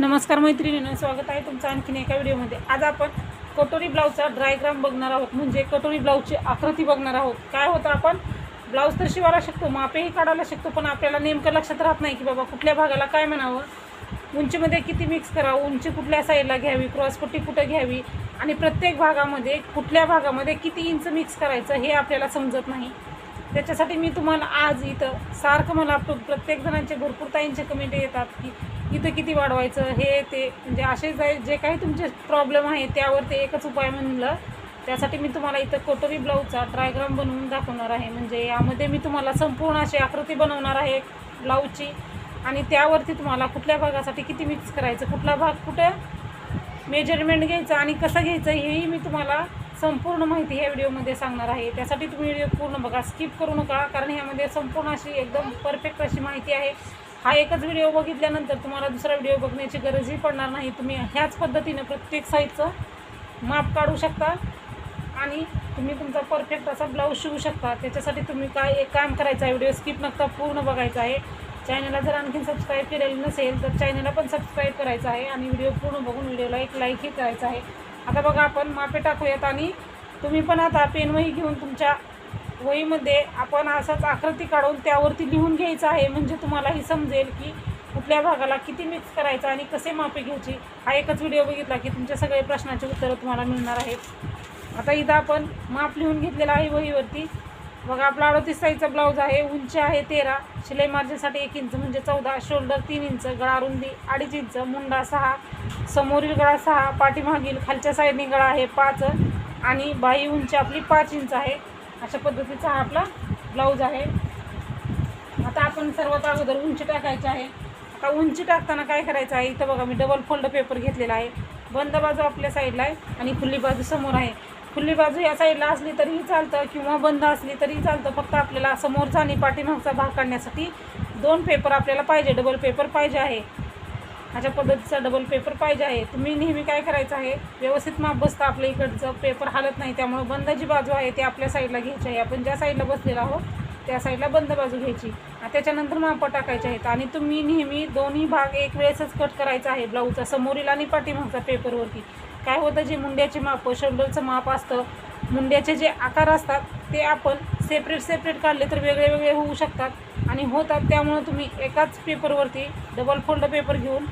नमस्कार मैत्रिणींनो, स्वागत आहे तुमचं आणखीन एका व्हिडिओमध्ये। आज आपण कटोरी ब्लाउजचा डायग्राम बघणार आहोत, म्हणजे कटोरी ब्लाउजची आकृती बघणार आहोत। काय होतं, आपण ब्लाउज तर शिवायला शकतो, मापेही काढायला शकतो, पण आपल्याला नेमकं लक्षात राहत नाही की बाबा कुठल्या भागाला काय म्हणावं, उंचीमध्ये किती मिक्स करावं, उंची कुठल्या साईडला घ्यावी, क्रॉसपट्टी कुठं घ्यावी आणि प्रत्येक भागामध्ये कुठल्या भागामध्ये किती इंच मिक्स करायचं हे आपल्याला समजत नाही। त्याच्यासाठी मी तुम्हाला आज इथं सारखं मला प्रत्येक जणांचे भरपूर ताईंचे कमेंट येतात की इथं किती वाढवायचं हे ते, म्हणजे असे जे काही तुमचे प्रॉब्लेम आहे त्यावर ते एकच उपाय म्हणलं। त्यासाठी मी तुम्हाला इथं कटोरी ब्लाऊजचा डायग्राम बनवून दाखवणार आहे, म्हणजे यामध्ये मी तुम्हाला संपूर्ण अशी आकृती बनवणार आहे ब्लाऊजची, आणि त्यावरती तुम्हाला कुठल्या भागासाठी किती मिक्स करायचं, कुठला भाग कुठं मेजरमेंट घ्यायचं आणि कसं घ्यायचं हेही मी तुम्हाला संपूर्ण माहिती ह्या व्हिडिओमध्ये सांगणार आहे। त्यासाठी तुम्ही व्हिडिओ पूर्ण बघा, स्किप करू नका, कारण ह्यामध्ये संपूर्ण अशी एकदम परफेक्ट अशी माहिती आहे। हा एकच व्हिडिओ बघितल्यानंतर तुम्हाला दुसरा व्हिडिओ बघण्याची गरजही पडणार नाही। तुम्ही ह्याच पद्धतीने प्रत्येक साईजचं माप काढू शकता आणि तुम्ही तुमचा परफेक्ट असा ब्लाऊज शिवू शकता। त्याच्यासाठी तुम्ही एक काम करायचं आहे, व्हिडिओ स्किप नका पूर्ण बघायचा आहे। चॅनलला जर आणखीन सबस्क्राईब केलेलं नसेल तर चॅनलला पण सबस्क्राईब करायचं आहे आणि व्हिडिओ पूर्ण बघून व्हिडिओला एक लाईकही करायचं आहे। आता बघा, आपण मापे टाकूयात आणि तुम्ही पण आता पेनवही घेऊन तुमच्या वहीमध्ये आपण असाच आकृती काढून त्यावरती लिहून घ्यायचं आहे, म्हणजे तुम्हालाही समजेल की कुठल्या भागाला किती मिक्स करायचं आणि कसे मापे घ्यायची। हा एकच व्हिडिओ बघितला की तुमच्या सगळे प्रश्नाची उत्तरं तुम्हाला मिळणार आहेत। आता इथं आपण माप लिहून घेतलेलं आहे वहीवरती। बघा, आपला 38 साईजचा ब्लाऊज आहे, उंची आहे 13, शिलाई मार्जिनसाठी 1 इंच म्हणजे 14, शोल्डर 3 इंच, गळा रुंदी 2.5 इंच, मुंडा 6, समोरील गळा 6, पाठीमागील खालच्या साईडने गळा आहे 5 आणि बाही उंची आपली 5 इंच आहे। अशा पद्धतीचा हा आपला ब्लाऊज आहे। आता आपण सर्वात अगोदर उंची टाकायची आहे। आता उंची टाकताना काय करायचं आहे, इथं बघा मी डबल फोल्ड पेपर घेतलेला आहे। बंद बाजू आपल्या साईडला आहे आणि खुली बाजू समोर आहे। खुली बाजू या साईडला असली तरीही चालतं किंवा बंद असली तरीही चालतं, फक्त आपल्याला समोरचा आणि पाठीमागचा भाग काढण्यासाठी 2 पेपर आपल्याला पाहिजे, डबल पेपर पाहिजे आहे। अशा पद्धतीचा डबल पेपर पाहिजे आहे। तुम्ही नेहमी काय करायचं आहे, व्यवस्थित माप बसता आपल्या इकडचं पेपर हालत नाही, त्यामुळे बंद जी बाजू आहे ती आपल्या साईडला घ्यायची आहे। आपण ज्या साईडला बसलेला आहोत त्या साईडला बंद बाजू घ्यायची, त्याच्यानंतर माप टाकायचे आहेत। आणि तुम्ही नेहमी दोन्ही भाग एक वेळेसच कट करायचा आहे ब्लाऊजचा, समोरील आणि पाठीमागचा पेपरवरती। काय होतं, जे मुंड्याचे माप, शोल्डरचं माप असतं, मुंड्याचे जे आकार असतात ते आपण सेपरेट काढले तर वेगळे वेगळे होऊ शकतात आणि होतात। त्यामुळे तुम्ही एकाच पेपरवरती डबल फोल्ड पेपर घेऊन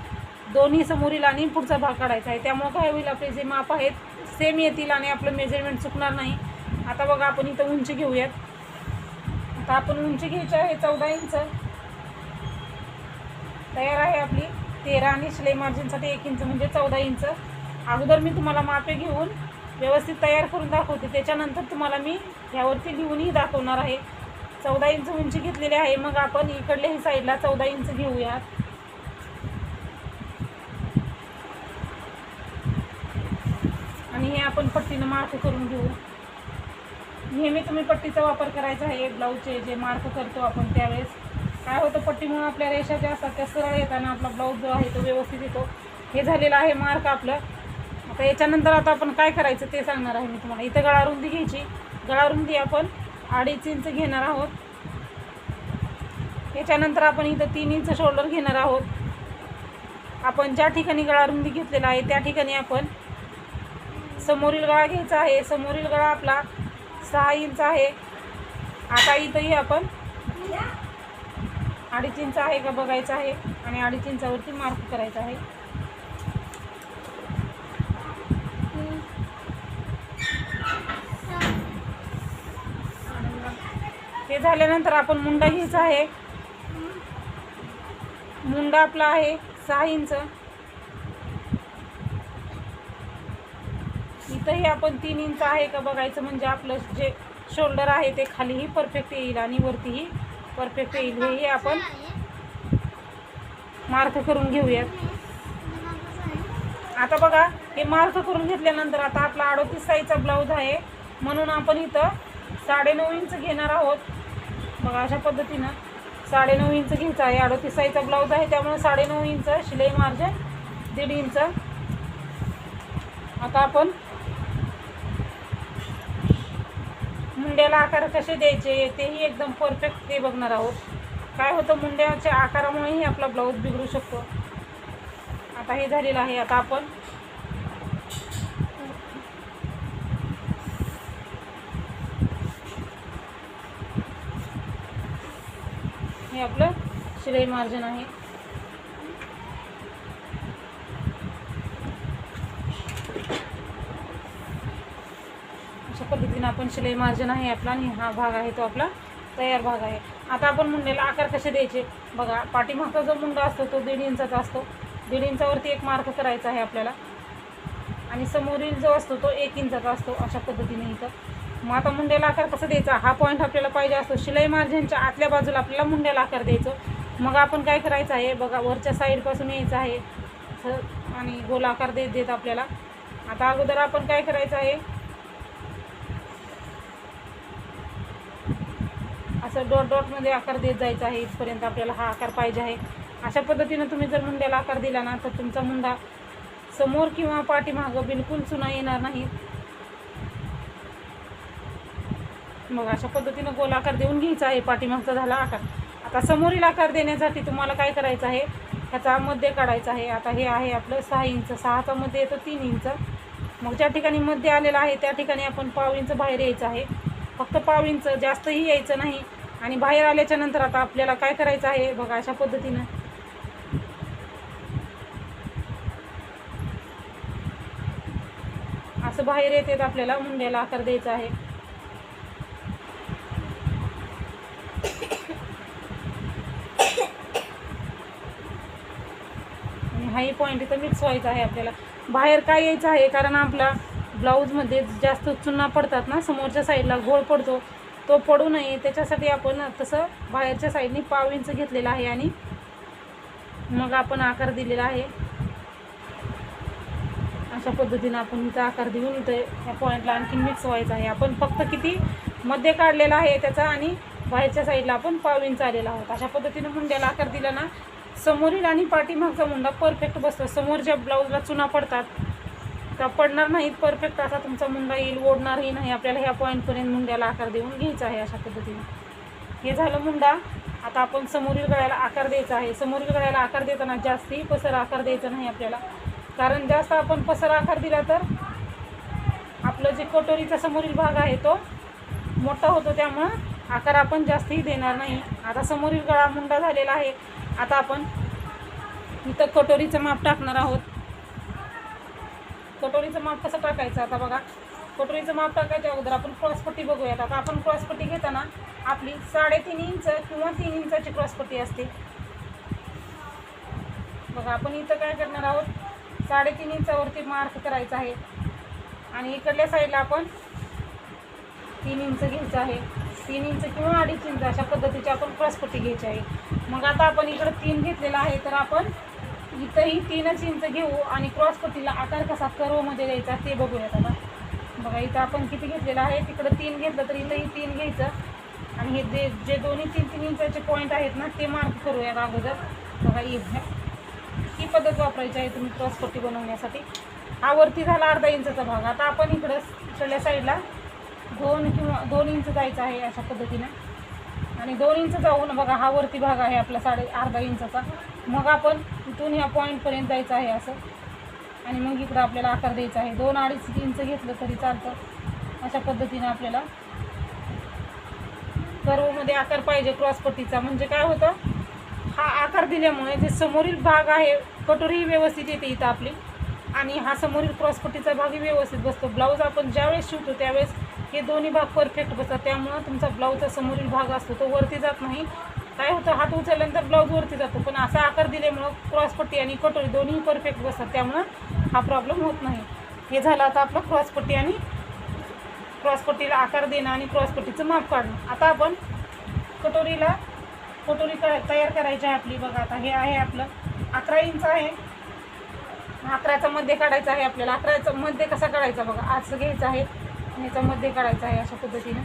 दोन्ही समोरील आणि पुढचा भाग काढायचा आहे। त्यामुळे काय होईल, आपले जे माप आहेत सेम येतील आणि आपलं मेजरमेंट चुकणार नाही। आता बघा, आपण इथं उंची घेऊयात। आता आपण उंची घ्यायची आहे 14 इंच, तयार आहे आपली 13 आणि शिलाई मार्जिनसाठी 1 इंच म्हणजे 14 इंच। अगोदर मी तुम्हाला मापे घेऊन व्यवस्थित तयार करून दाखवते, त्याच्यानंतर तुम्हाला मी ह्यावरती लिहूनही दाखवणार आहे। 14 इंच उंची घेतलेली आहे। मग आपण इकडल्याही साईडला 14 इंच घेऊयात आणि हे आपण पट्टीनं मार्क करून घेऊ। नेहमी तुम्ही पट्टीचा वापर करायचा आहे ब्लाऊजचे जे मार्क करतो आपण त्यावेळेस। काय होतं, पट्टीमुळे आपल्या रेषा ज्या असतात त्या सरळ येताना आपला ब्लाऊज जो आहे तो व्यवस्थित येतो। हे झालेलं आहे मार्क आपलं। आता याच्यानंतर आता आपण काय करायचं ते सांगणार आहे मी तुम्हाला। इथं गळा रुंदी घ्यायची, गळा रुंदी आपण 2.5 इंच घेणार आहोत। याच्यानंतर आपण इथं 3 इंच शोल्डर घेणार आहोत। आपण ज्या ठिकाणी गळा रुंदी घेतलेला आहे त्या ठिकाणी आपण समोरील गळा घ्यायचा आहे। समोरील गळा आपला 6 इंच आहे। आता इथंही आपण 2.5 इंच आहे का बघायचं आहे आणि 2.5 इंचावरती मार्क करायचा आहे। हे झाल्यानंतर आपण मुंडा घ्यायचा आहे। मुंडा आपला आहे 6 इंच। इथंही आपण 3 इंच आहे का बघायचं, म्हणजे आपलं जे शोल्डर आहे ते खालीही परफेक्ट येईल आणि वरतीही परफेक्ट येईल। हेही आपण मार्क करून घेऊयात। आता बघा, हे मार्क करून घेतल्यानंतर आता आपला 38 साईजचा ब्लाऊज आहे, म्हणून आपण इथं 9.5 इंच घेणार आहोत। बघा, अशा पद्धतीनं 9.5 इंच घ्यायचं आहे। 38 साईजचा ब्लाऊज आहे त्यामुळे 9.5 इंच, शिलाई मार्जिन 1.5 इंच। आता आपण मुंड्याला आकार कसे द्यायचे तेही एकदम परफेक्ट ते बघणार आहोत। काय होतं, मुंड्याच्या आकारामुळेही आपला ब्लाऊज बिघडू शकतो। आता आता हे झालेलं आहे. आता आपण हे आपलं शिलाई मार्जिन आहे. अशा पद्धतीने आपण शिलाई मार्जिन आहे आपला आणि हा भाग आहे तो आपला तयार भाग आहे. आता आपण मुंड्याला आकार कसे द्यायचे बघा. पाठीमागचा जो मुंडा असतो तो 1.5 इंचाचा असतो. 1.5 इंचावरती एक मार्क करायचा आहे आपल्याला आणि समोरील जो असतो तो 1 इंचाचा असतो. अशा पद्धतीने इथं मग आता मुंड्याला आकार कसा द्यायचा हा पॉईंट आपल्याला पाहिजे असतो. शिलाई मार्जिनच्या आतल्या बाजूला आपल्याला मुंड्याला आकार द्यायचं. मग आपण काय करायचं आहे बघा, वरच्या साईडपासून यायचं आहे असं आणि गोल आकार देत देत आपल्याला. आता अगोदर आपण काय करायचं आहे, असं डॉट डॉटमध्ये आकार देत जायचा आहे. इथपर्यंत आपल्याला हा आकार पाहिजे आहे. अशा पद्धतीनं तुम्ही जर मुंड्याला आकार दिला ना तर तुमचा मुंडा समोर किंवा पाठीमागं बिलकुल चुना येणार नाही. मग अशा पद्धतीनं गोल आकार देऊन घ्यायचा आहे. पाठीमागचा झाला आकार. आता समोरील आकार देण्यासाठी तुम्हाला काय करायचं आहे, ह्याचा मध्य काढायचा आहे. आता हे आहे आपलं 6 इंच, 6चा मध्ये येतो 3 इंच. मग ज्या ठिकाणी मध्य आलेलं आहे त्या ठिकाणी आपण पाव इंच बाहेर यायचं आहे. फक्त पाव इंच, जास्तही यायचं नाही. आणि बाहेर आल्याच्या नंतर आता आपल्याला काय करायचं आहे बघा, अशा पद्धतीनं असं बाहेर येते आपल्याला मुंड्याला आकार द्यायचा आहे. आणि हाही पॉईंट इथं मिक्स व्हायचा आहे आपल्याला. बाहेर काय यायचं आहे कारण आपला ब्लाऊजमध्ये जास्त चुना पडतात ना, समोरच्या साईडला घोळ पडतो, तो पडू नये त्याच्यासाठी आपण तसं बाहेरच्या साईडने पाव इंच घेतलेला आहे आणि मग आपण आकार दिलेला आहे. अशा पद्धतीनं आपण इथं आकार देऊन इथं या पॉईंटला आणखी मिक्स व्हायचं आहे. आपण फक्त किती मध्ये काढलेला आहे त्याचा आणि बाहेरच्या साईडला आपण पाव इंच आलेला आहोत. अशा पद्धतीनं मुंड्याला आकार दिला ना समोरील आणि पाठीमागचा मुंडा परफेक्ट बसतो. समोरच्या ब्लाऊजला चुना पडतात का पडणार नाहीत, परफेक्ट असा तुमचा मुंडा येईल, ओढणारही नाही. आपल्याला ह्या पॉईंटपर्यंत मुंड्याला आकार देऊन घ्यायचा आहे. अशा पद्धतीने हे झालं मुंडा. आता आपण समोरील गळ्याला आकार द्यायचा आहे. समोरील गळ्याला आकार देताना जास्ती पसर आकार द्यायचा नाही आपल्याला, कारण जास्त आपण पसर आकार दिला तर आपलं जे कटोरीचा समोरील भाग आहे तो मोठा होतो, त्यामुळं आकार आपण जास्तही देणार नाही. आता समोरील गळा मुंडा झालेला आहे. आता आपण इथं कटोरीचं माप टाकणार आहोत. कटोरीचं माप कसं टाकायचं आता बघा. कटोरीचं माप टाकायच्या अगोदर आपण क्रॉसपट्टी बघूयात. आता आपण क्रॉसपट्टी घेताना आपली 3.5 इंच किंवा 3 इंचाची क्रॉसपट्टी असते बघा. आपण इथं काय करणार आहोत, 3.5 इंचावरती मार्क करायचा आहे आणि इकडल्या साईडला आपण 3 इंच घ्यायचं आहे. 3 इंच किंवा 2.5 इंच अशा पद्धतीची आपण क्रॉसपट्टी घ्यायची आहे. मग आता आपण इकडं 3 घेतलेला आहे तर आपण इथंही 3 इंच घेऊ आणि क्रॉसपट्टीला आकार कसा कर्वमध्ये द्यायचा ते बघूयात. आता बघा इथं आपण किती घेतलेलं आहे, तिकडं 3 घेतलं तर इथंही 3 घ्यायचं आणि हे जे दोन्ही 3-3 इंचाचे पॉईंट आहेत ना ते मार्क करूयात अगोदर. बघा ही पद्धत वापरायची आहे तुम्ही क्रॉसपट्टी बनवण्यासाठी. हा वरती झाला 1/2 इंचाचा भाग. आता आपण इकडल्या साईडला 2 इंच जायचं आहे अशा पद्धतीने आणि 2 इंच जाऊन बघा हा वरती भाग आहे आपला 1/2 इंचाचा. मग आपण इथून ह्या पॉईंटपर्यंत जायचं आहे असं आणि मग इकडं आपल्याला आकार द्यायचा आहे. 2-2.5 इंच घेतलं तरी चालतं. अशा पद्धतीने आपल्याला कर्वमध्ये आकार पाहिजे क्रॉसपट्टीचा. म्हणजे काय होतं, हा आकार दिल्यामुळे जे समोरील भाग आहे कटोरी व्यवस्थित येते इथं आपली आणि हा समोरील क्रॉसपट्टीचा भागही व्यवस्थित बसतो. ब्लाऊज आपण ज्यावेळेस शिवतो त्यावेळेस हे दोन्ही भाग परफेक्ट बसतात. त्यामुळं तुमचा ब्लाऊजचा समोरील भाग असतो तो वरती जात नाही. काय होतं, हात उचलल्यानंतर ब्लाऊज वरती जातो, पण असा आकार दिल्यामुळं क्रॉसपट्टी आणि कटोरी दोन्ही परफेक्ट बसतात. त्यामुळं हा प्रॉब्लेम होत नाही. हे झालं आता आपलं क्रॉसपट्टी आणि क्रॉसपट्टीला आकार देणं आणि क्रॉसपट्टीचं माप काढणं. आता आपण कटोरी तयार करायची आहे आपली. बघा आता हे आहे आपलं 11 इंच आहे. 11चा मध्ये काढायचा आहे आपल्याला. 11चा मध्ये कसा काढायचा बघा, असं घ्यायचं आहे आणि याचा मध्ये काढायचा आहे अशा पद्धतीने.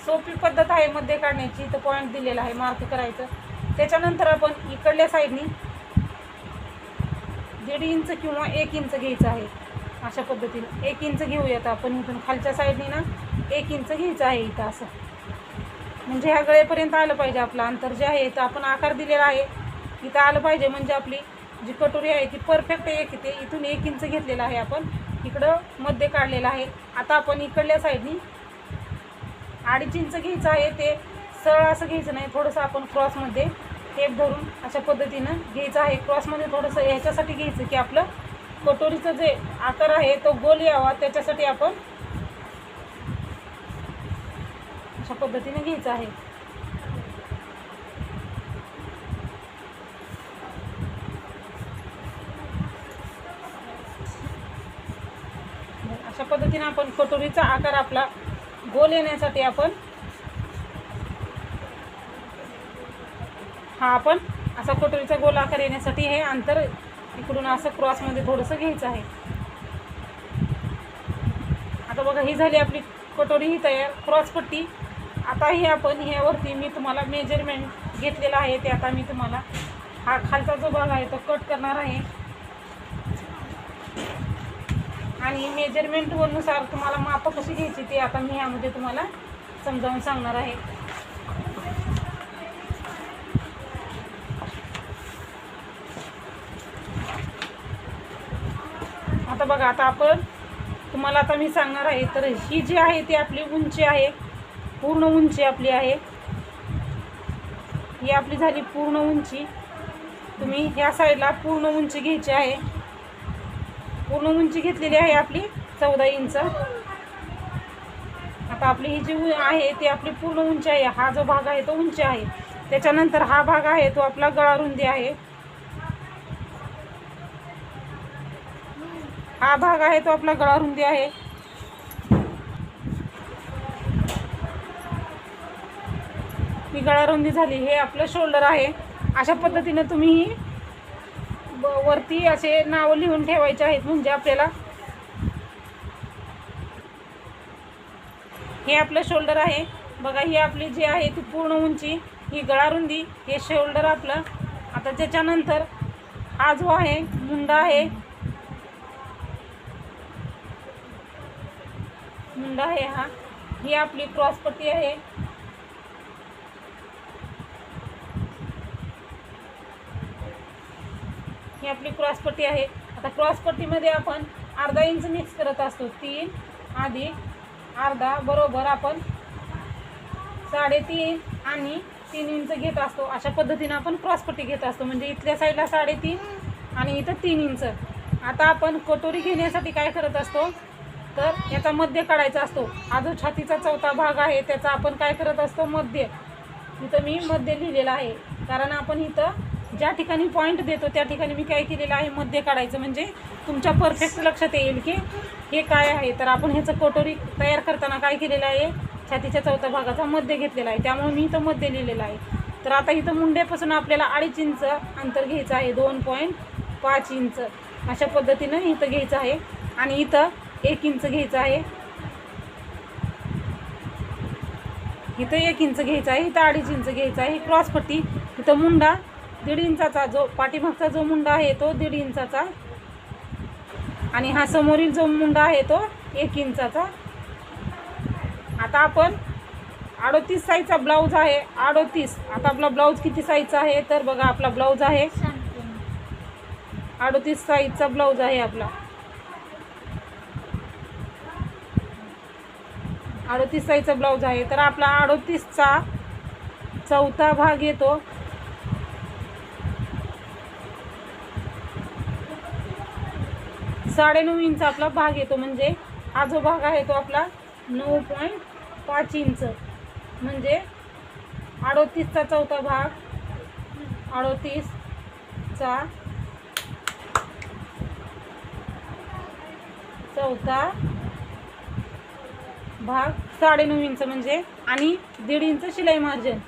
सोपी पद्धत आहे मध्ये काढण्याची. इथं पॉईंट दिलेला आहे मार्क करायचं. त्याच्यानंतर आपण इकडल्या साईडनी 1.5 इंच किंवा 1 इंच घ्यायचं आहे अशा पद्धतीने. 1 इंच घेऊयात आपण इथून खालच्या साईडनी ना 1 इंच घ्यायचं आहे इथं असं. म्हणजे ह्या गळेपर्यंत आलं पाहिजे आपलं अंतर जे आहे. इथं आपण आकार दिलेला आहे इथं आलं पाहिजे. म्हणजे आपली जी कटोरी आहे ती परफेक्ट एक येते. इथून 1 इंच घेतलेला आहे आपण, इकडं मध्ये काढलेलं आहे. आता आपण इकडल्या साईडनी 2.5 इंच घ्यायचं आहे. ते सरळ असं घ्यायचं नाही, थोडंसं आपण क्रॉसमध्ये टेप धरून अशा पद्धतीनं घ्यायचं आहे. क्रॉसमध्ये थोडंसं ह्याच्यासाठी घ्यायचं की आपलं कटोरीचं जे आकार आहे तो गोल यावा, त्याच्यासाठी आपण अशा पद्धतीने घ्यायचं आहे. अशा पद्धतीने आपण कटोरीचा आकार आपला गोल येण्यासाठी आपण आपण असा कटोरीचा गोल आकार येण्यासाठी हे अंतर इकडून असं क्रॉसमध्ये थोडंसं घ्यायचं आहे. आता बघा ही झाली आपली कटोरी ही तयार, क्रॉसपट्टी. आता ही आपण ह्यावरती मी तुम्हाला मेजरमेंट घेतलेलं आहे ते आता मी तुम्हाला हा खालचा जो भाग आहे तो कट करणार आहे आणि मेजरमेंटनुसार तुम्हाला माप कशी घ्यायची ते आता मी ह्यामध्ये तुम्हाला समजावून सांगणार आहे. आता बघा, आता आपण तुम्हाला आता मी सांगणार आहे. तर ही जी आहे ती आपली उंची आहे, पूर्ण उंची आपली आहे. ही आपली झाली पूर्ण उंची. तुम्ही ह्या साईडला पूर्ण उंची घ्यायची आहे. पूर्ण उंची घेतलेली आहे आपली 14 इंच. आता आपली ही जी आहे ती आपली पूर्ण उंची आहे. हा जो भाग आहे तो उंची आहे. त्याच्यानंतर हा भाग आहे तो आपला गळा रुंदी आहे. हा भाग आहे तो आपला गळा रुंदी आहे. ही गळा रुंदी झाली. हे आपलं शोल्डर आहे. अशा पद्धतीने तुम्ही वरती असे नाव लिहून ठेवायचे आहेत, म्हणजे आपल्याला हे आपलं शोल्डर आहे. बघा ही आपली जी आहे ती पूर्ण उंची, ही गळा रुंदी, हे शोल्डर आपलं. आता त्याच्यानंतर हा जो आहे मुंडा आहे, मुंडा आहे हा. ही आपली क्रॉसपट्टी आहे. ही आपली क्रॉसपट्टी आहे. आता क्रॉसपट्टीमध्ये आपण अर्धा इंच मिक्स करत असतो. 3 अधिक अर्धा बरोबर आपण 3.5 आणि 3 इंच घेत असतो. अशा पद्धतीने आपण क्रॉसपट्टी घेत असतो. म्हणजे इथल्या साईडला 3.5 आणि इथं 3 इंच. आता आपण कटोरी घेण्यासाठी काय करत असतो, तर याचा मध्य काढायचा असतो. हा जो छातीचा चौथा भाग आहे त्याचा आपण काय करत असतो, मध्य. इथं मी मध्य लिहिलेलं आहे, कारण आपण इथं ज्या ठिकाणी पॉईंट देतो त्या ठिकाणी मी काय केलेलं आहे, मध्य काढायचं. म्हणजे तुमच्या परफेक्ट लक्षात येईल की हे काय आहे. तर आपण ह्याचं कटोरी तयार करताना काय केलेलं आहे, छातीच्या चौथ्या भागाचा मध्य घेतलेला आहे, त्यामुळे मी इथं मध्य लिहिलेलं आहे. तर आता इथं मुंड्यापासून आपल्याला 2.5 इंच अंतर घ्यायचं आहे. 2.5 इंच अशा पद्धतीनं इथं घ्यायचं आहे. आणि इथं 1 इंच घ्यायचं आहे. इथं 1 इंच घ्यायचं आहे. इथं 2.5 इंच घ्यायचं आहे. क्रॉसपट्टी. इथं मुंडा 1.5 इंचाचा, जो पाठीमागचा जो मुंडा आहे तो 1.5 इंचाचा, आणि हा समोरील जो मुंडा आहे तो 1 इंचाचा. आता आपण 38 साईजचा ब्लाऊज आहे. 38. आता आपला ब्लाऊज किती साईजचा आहे, तर बघा आपला ब्लाऊज आहे 38 साईजचा ब्लाऊज आहे आपला. 38 साईजचा ब्लाऊज आहे. तर आपला 38चा चौथा भाग येतो 9.5 इंच आपला भाग येतो. म्हणजे हा जो भाग आहे तो आपला 9.5 इंच. म्हणजे 38चा चौथा भाग, 38चा चौथा भाग 9.5 इंच म्हणजे, आणि 1.5 इंच शिलाई मार्जिन.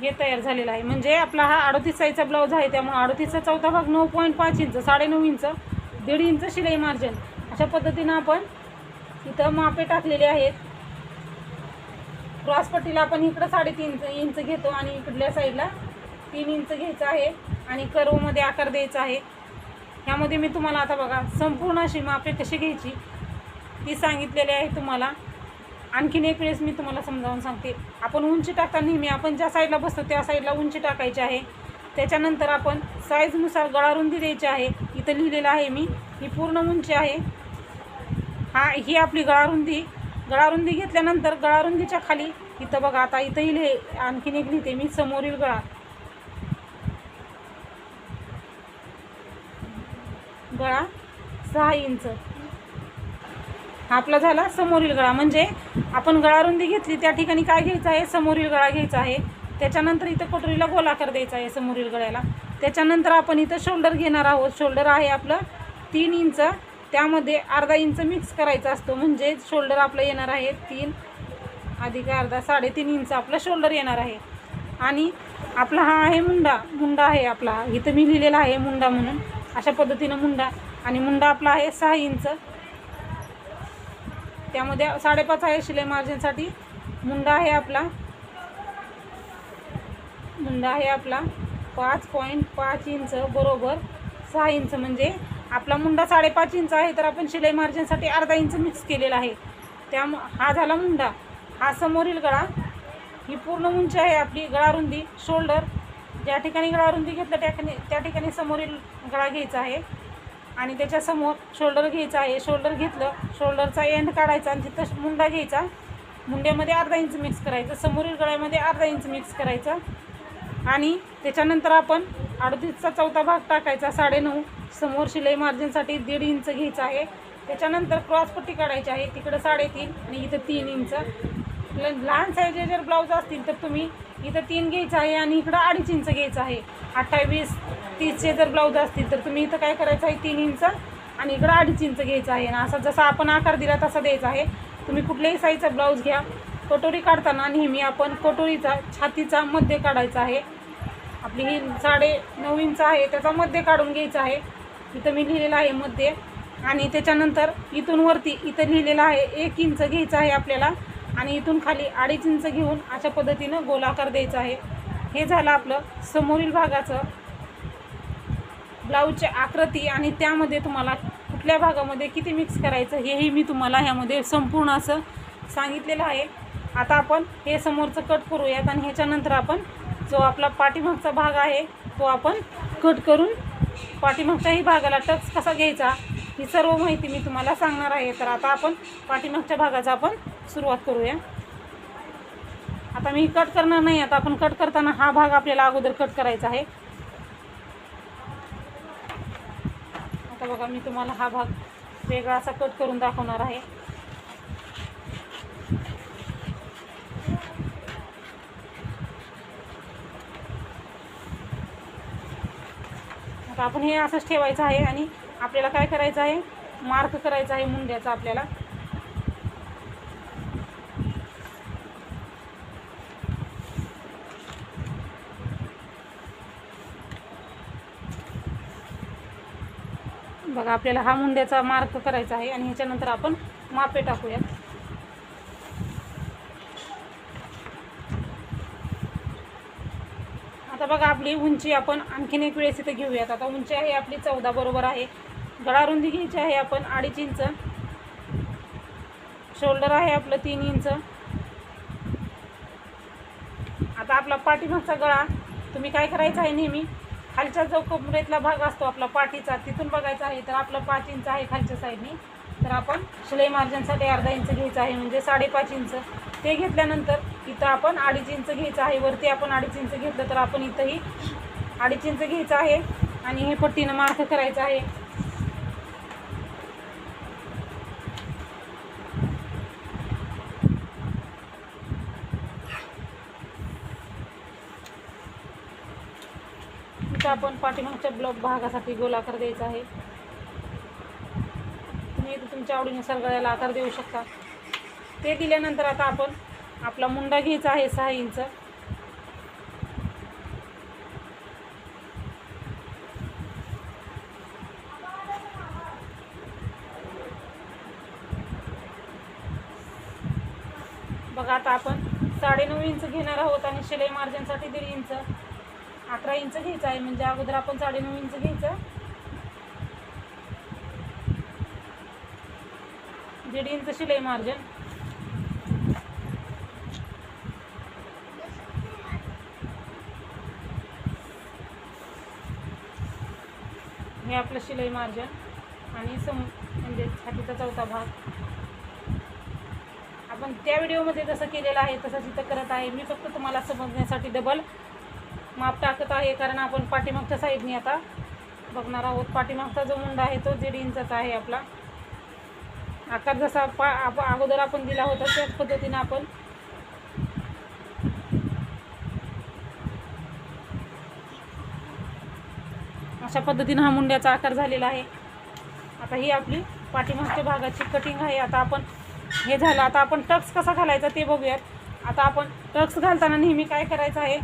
हे तयार झालेला आहे. म्हणजे आपला हा 38 साईजचा ब्लाऊज आहे, त्यामुळे 38चा चौथा भाग 9.5 इंच, 9.5 इंच, 1.5 इंच शिलाई मार्जिन. अशा पद्धतीनं आपण इथं मापे टाकलेले आहेत. क्रॉसपट्टीला आपण इकडं 3.5 इंच घेतो आणि इकडल्या साईडला 3 इंच घ्यायचं आहे आणि कर्वमध्ये आकार द्यायचा आहे. ह्यामध्ये मी तुम्हाला आता बघा संपूर्ण अशी मापे कशी घ्यायची ती सांगितलेली आहे तुम्हाला. आणखीन एक वेळेस मी तुम्हाला समजावून सांगते. आपण उंची टाकताना नेहमी आपण ज्या साईडला बसतो त्या साईडला उंची टाकायची आहे. त्याच्यानंतर आपण साईजनुसार गळारुंदी द्यायची आहे. इथं लिहिलेलं आहे मी, ही पूर्ण उंची आहे. ही आपली गळारुंदी घेतल्यानंतर गळारुंदीच्या खाली इथं बघा, आता इथंही आणखीन एक लिहिते मी, समोरील गळा 6 इंच आपला झाला समोरील गळा. म्हणजे आपण गळारुंदी घेतली त्या ठिकाणी काय घ्यायचं आहे, समोरील गळा घ्यायचा आहे. त्याच्यानंतर इथं कटोरीला गोलाकार द्यायचा आहे समोरील गळ्याला. त्याच्यानंतर आपण इथं शोल्डर घेणार आहोत. शोल्डर आहे आपलं 3 इंच, त्यामध्ये अर्धा इंच मिक्स करायचा असतो. म्हणजे शोल्डर आपलं येणार आहे 3 अधिक अर्धा 3.5 इंच आपलं शोल्डर येणार आहे. आणि आपला हा आहे मुंडा आहे आपला, इथं मी लिहिलेला आहे मुंडा म्हणून, अशा पद्धतीनं मुंडा. आणि मुंडा आपला आहे 6 इंच, त्यामध्ये 5.5 आहे शिलाई मार्जिनसाठी. मुंडा आहे आपला 5.5 इंच बरोबर 6 इंच. म्हणजे आपला मुंडा 5.5 इंच आहे, तर आपण शिलाई मार्जिनसाठी अर्धा इंच मिक्स केलेला आहे. हा झाला मुंडा. हा समोरील गळा, ही पूर्ण उंची आहे आपली. गळारुंदी शोल्डर, ज्या ठिकाणी गळारुंदी घेतलं त्या ठिकाणी समोरील गळा घ्यायचा आहे आणि त्याच्यासमोर शोल्डर घ्यायचा आहे. शोल्डर घेतलं, शोल्डरचा एंड काढायचा आणि तिथं मुंडा घ्यायचा. मुंड्यामध्ये अर्धा इंच मिक्स करायचं, समोरील गळ्यामध्ये अर्धा इंच मिक्स करायचं. आणि त्याच्यानंतर आपण 38चा चौथा भाग टाकायचा 9.5. समोर शिलाई मार्जिनसाठी 1.5 इंच घ्यायचा आहे. त्याच्यानंतर क्रॉसपट्टी काढायची आहे, तिकडं 3.5 आणि इथं 3 इंच. लहान साईजचे जर ब्लाऊज असतील तर तुम्ही इथं 3 घ्यायचं आहे आणि इकडं 2.5 इंच घ्यायचं आहे. 28-30चे जर ब्लाऊज असतील तर तुम्ही इथं काय करायचं आहे, 3 इंच आणि इकडं 2.5 इंच घ्यायचं आहे. आणि असा जसा आपण आकार दिला तसा द्यायचा आहे. तुम्ही कुठल्याही साईजचा ब्लाऊज घ्या. कटोरी काढताना नेहमी आपण कटोरीचा छातीचा मध्य काढायचा आहे. आपली ही 9.5 इंच आहे, त्याचा मध्य काढून घ्यायचा आहे. इथं मी लिहिलेलं आहे मध्य. आणि त्याच्यानंतर इथून वरती इथं लिहिलेलं आहे 1 इंच घ्यायचं आहे आपल्याला. आणि इथून खाली 2.5 इंच घेऊन अशा पद्धतीनं गोलाकार द्यायचा आहे. हे झालं आपलं समोरील भागाचं ब्लाऊजची आकृती. आणि त्यामध्ये तुम्हाला कुठल्या भागामध्ये किती मिक्स करायचं हेही मी तुम्हाला ह्यामध्ये संपूर्ण असं सांगितलेलं आहे. आता आपण हे समोरचं कट करूयात आणि ह्याच्यानंतर आपण जो आपला पाठीमागचा भाग आहे तो आपण कट करून पाठीमागच्याही भागाला टक्स कसा घ्यायचा ही सर्व माहिती मी तुम्हाला सांगणार आहे. तर आता आपण पाठीमागच्या भागाचा आपण सुरुवात करूया. आता मी कट करणार नाही. आता आपण कट करताना हा भाग आपल्याला अगोदर कट करायचा आहे. आता बघा, मी तुम्हाला हा भाग वेगळा असा कट करून दाखवणार आहे. आता आपण हे असंच ठेवायचं आहे आणि आपल्याला काय करायचं आहे, मार्क करायचा आहे मुंड्याचा आपल्याला. बघा, आपल्याला हा मुंड्याचा मार्क करायचा आहे आणि ह्याच्यानंतर आपण मापे टाकूया. आता बघा, आपली उंची आपण आणखीन एक वेळेस इथे घेऊयात. आता उंची आहे आपली 14 बरोबर आहे. गळारुंदी घ्यायची आहे आपण 2.5 इंच. शोल्डर आहे आपलं 3 इंच. आता आपला पाठीमागचा गळा तुम्ही काय करायचं आहे, नेहमी खालच्या जो कमरेतला भाग असतो आपला पाठीचा तिथून बघायचा आहे. तर आपलं 5 इंच आहे खालच्या साईडनी. तर आपण शिलाई मार्जिनसाठी अर्धा इंच घ्यायचं आहे, म्हणजे 5.5 इंच. ते घेतल्यानंतर इथं आपण 2.5 इंच घ्यायचं आहे. वरती आपण 2.5 इंच घेतलं तर आपण इथंही 2.5 इंच घ्यायचं आहे आणि हे पट्टीनं मार्क करायचं आहे. इथं आपण पाठीमागच्या ब्लॉक भागासाठी गोलाकार द्यायचा आहे. तुम्ही इथं तुमच्या आवडीनुसार गळ्याला आकार देऊ शकता. ते दिल्यानंतर आता आपण आपला मुंडा घ्यायचा आहे 6 इंच. बघा, आता आपण 9.5 इंच घेणार आहोत आणि शिलाई मार्जिनसाठी 1.5 इंच 11 इंच घ्यायचं आहे. म्हणजे अगोदर आपण 9.5 इंच घ्यायचं 1.5 इंच शिलाई मार्जिन. हे आपलं शिलाई मार्जिन आणि म्हणजे छातीचा चौथा भाग. आपण त्या व्हिडिओमध्ये जसं केलेलं आहे तसंच इथं करत आहे. मी फक्त तुम्हाला समजण्यासाठी डबल माप टाकत आहे, कारण आपण पाठीमागच्या साईडनी आता बघणार आहोत. पाठीमागचा जो मुंडा आहे तो 1.5 इंचाचा आहे आपला. आकार जसा अगोदर आपण दिला होता त्याच पद्धतीने आपण अशा पद्धतीने हा मुंड्याचा आकार झालेला आहे. आता ही आपली पाठीमागच्या भागाची कटिंग आहे. आता आपण हे झालं. आता आपण टक्स कसा घालायचा ते बघूयात. आता आपण टक्स घालताना नेहमी काय करायचं आहे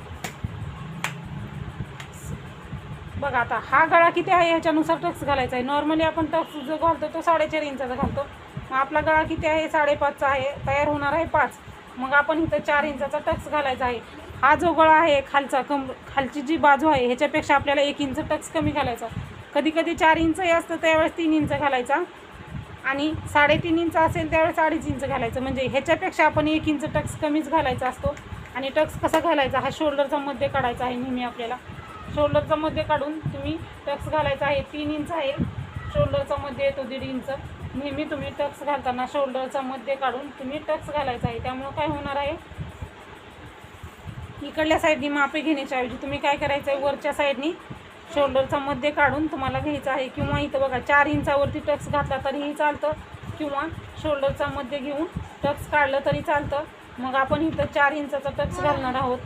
बघा. आता हा गळा किती आहे ह्याच्यानुसार टक्स घालायचा आहे. नॉर्मली आपण टक्स जो घालतो तो 4.5 इंचाचा घालतो. मग आपला गळा किती आहे 5.5चा आहे, तयार होणार आहे 5. मग आपण इथं 4 इंचाचा टक्स घालायचा आहे. हा जो गळा आहे खालचा खालची जी बाजू आहे ह्याच्यापेक्षा आपल्याला 1 इंच टक्स कमी घालायचा. कधी कधी 4 इंचही असतं त्यावेळेस 3 इंच घालायचा, आणि 3.5 इंच असेल त्यावेळेस 2.5 इंच घालायचं. म्हणजे ह्याच्यापेक्षा आपण 1 इंच टक्स कमीच घालायचा असतो. आणि टक्स कसा घालायचा, हा शोल्डरचा मध्ये काढायचा आहे नेहमी आपल्याला. शोल्डरचा मध्ये काढून तुम्ही टक्स घालायचा आहे. 3 इंच आहे शोल्डरचा मध्ये येतो 1.5 इंच. नेहमी तुम्ही टक्स घालताना शोल्डरचा मध्ये काढून तुम्ही टक्स घालायचा आहे. त्यामुळं काय होणार आहे, इकडल्या साईडनी मापे घेण्याच्या ऐवजी तुम्ही काय करायचं आहे, वरच्या साईडनी शोल्डरचा मध्ये काढून तुम्हाला घ्यायचं आहे. किंवा इथं बघा 4 इंचावरती टक्स घातला तरीही चालतं, किंवा शोल्डरचा मध्ये घेऊन टक्स काढलं तरी चालतं. मग आपण इथं 4 इंचाचा टक्स घालणार आहोत.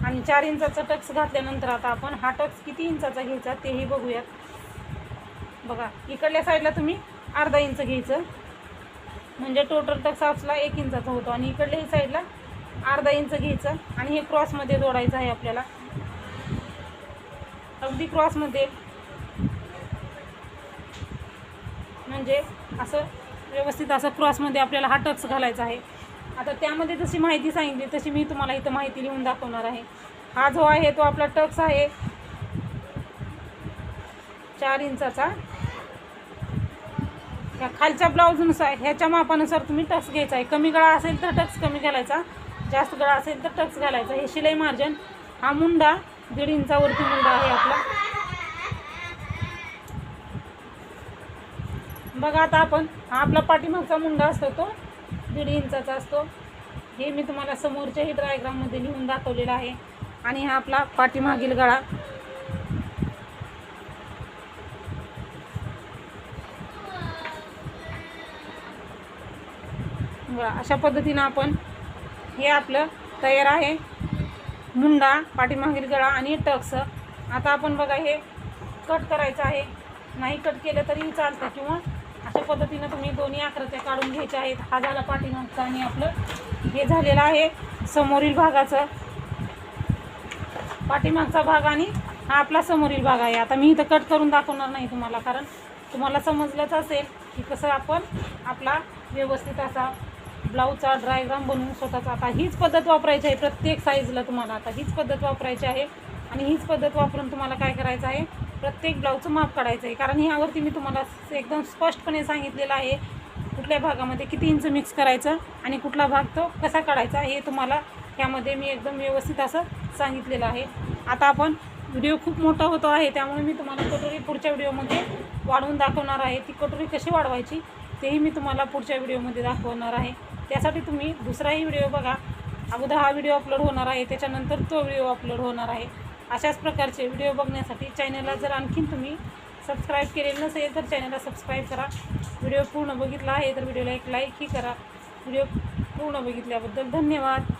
आणि 4 इंचाचा टक्स घातल्यानंतर आता आपण हा टक्स किती इंचाचा घ्यायचा तेही बघूयात. बघा इकडल्या साईडला तुम्ही 1/2 इंच घ्यायचं, म्हणजे टोटल टक्स आपला 1 इंचाचा होतो. आणि इकडल्याही साईडला 1/2 इंच घ्यायचं आणि हे क्रॉसमध्ये जोडायचं आहे आपल्याला. अगदी क्रॉसमध्ये, म्हणजे असं व्यवस्थित असं क्रॉसमध्ये आपल्याला हा टक्स घालायचा आहे. आता त्यामध्ये जशी माहिती सांगितली तशी मी तुम्हाला इथं माहिती लिहून दाखवणार आहे. हा जो आहे तो आपला टक्स आहे 4 इंचाचा. ह्या खालच्या ब्लाऊजनुसार ह्याच्या मापानुसार तुम्ही टक्स घ्यायचा आहे. कमी गळा असेल तर टक्स कमी घालायचा, जास्त गळा असेल तर टक्स घालायचा. हे शिलाई मार्जिन. हा मुंडा 1.5 इंचावरती मुंडा आहे आपला. बघा आता आपण हा आपला पाठीमागचा मुंडा असतो तो 1.5 इंचाचा असतो. हे मी तुम्हाला समोरच्याही डायग्राममध्ये लिहून दाखवलेला आहे. आणि हा आपला पाठीमागील गळा. बघा अशा पद्धतीनं आपण हे आपलं तयार आहे. मुंडा, पाठीमागील गळा आणि टक्स. आता आपण बघा हे कट करायचं आहे. नाही कट केलं तरीही चालतं, किंवा अशा पद्धतीनं तुम्ही दोन्ही आकृत्या काढून घ्यायच्या आहेत. हा झाला पाठीमागचा आणि आपलं हे झालेलं आहे समोरील भागाचं. पाठीमागचा भाग आणि हा आपला समोरील भाग आहे. आता मी इथं कट करून दाखवणार नाही तुम्हाला, कारण तुम्हाला समजलंच असेल की कसं आपण आपला व्यवस्थित असा ब्लाऊजचा ड्रायग्राम बनवून स्वतःचा. आता हीच पद्धत वापरायची आहे प्रत्येक साईजला तुम्हाला. आता हीच पद्धत वापरायची आहे आणि हीच पद्धत वापरून तुम्हाला काय करायचं आहे, प्रत्येक ब्लाऊजचं माप काढायचं आहे. कारण ह्यावरती मी तुम्हाला एकदम स्पष्टपणे सांगितलेलं आहे कुठल्या भागामध्ये किती इंच मिक्स करायचं आणि कुठला भाग तो कसा काढायचा, हे तुम्हाला ह्यामध्ये मी एकदम व्यवस्थित असं सांगितलेलं आहे. आता आपण व्हिडिओ खूप मोठा होतो आहे, त्यामुळे मी तुम्हाला कटोरी पुढच्या व्हिडिओमध्ये वाढवून दाखवणार आहे. ती कटोरी कशी वाढवायची तेही मी तुम्हाला पुढच्या व्हिडिओमध्ये दाखवणार आहे. त्यासाठी तुम्ही दुसराही व्हिडिओ बघा. अगोदर हा व्हिडिओ अपलोड होणार आहे, त्याच्यानंतर तो व्हिडिओ अपलोड होणार आहे. अशाच प्रकारचे व्हिडिओ बघण्यासाठी चॅनलला जर आणखीन तुम्ही सबस्क्राईब केलेलं नसेल तर चॅनलला सबस्क्राईब करा. व्हिडिओ पूर्ण बघितला आहे तर व्हिडिओला एक लाईकही करा. व्हिडिओ पूर्ण बघितल्याबद्दल धन्यवाद.